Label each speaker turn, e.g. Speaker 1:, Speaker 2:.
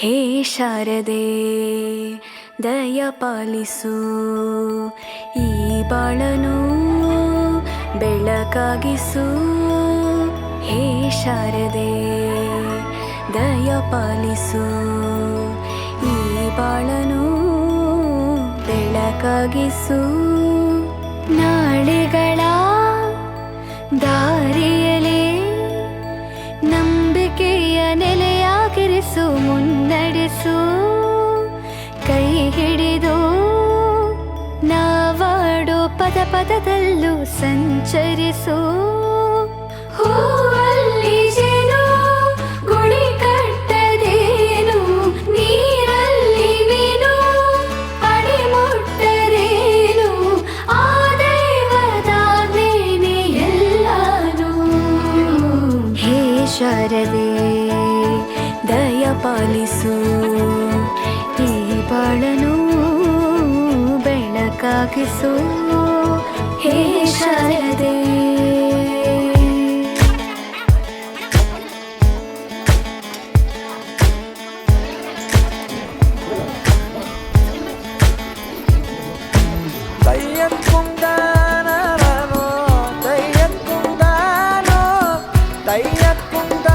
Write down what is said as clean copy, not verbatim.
Speaker 1: ಹೇ ಶಾರದೆ ದಯ ಪಾಲಿಸು, ಈ ಬಾಳನು ಬೆಳಕಾಗಿಸು. ಹೇ ಶಾರದೆ ದಯ ಪಾಲಿಸು, ಈ ಬಾಳನು ಬೆಳಕಾಗಿಸು. ನಾಳೆಗಳ ದಾರಿಯಲೇ ನಂಬಿಕೆಯ ನೆಲೆಯಾಗಿರಿಸು, ಮುನ್ನಡೆಸು. ಕೈ ಹಿಡಿದು ನಾವಾಡೋ ಪದ ಪದದಲ್ಲೂ ಸಂಚರಿಸು. ಹೂವಲ್ಲಿ ಜೇನು ಗುಳಿ ಕಟ್ಟದೇನು, ನೀರಲ್ಲಿ ಮೀನು ಅಡಿ ಮುಟ್ಟರೇನು, ಆ ದೈವದಾಜ್ಞೆನೇ ಎಲ್ಲಾನು. ಹೇ ಶಾರದೆ ದಯ ಪಾಲಿಸು, ಈ ಬಾಳನು ಬೆಳಕಾಗಿಸು. ಹೇ ಶಾರದೆ
Speaker 2: Tayat kung dano, tayat kung dano.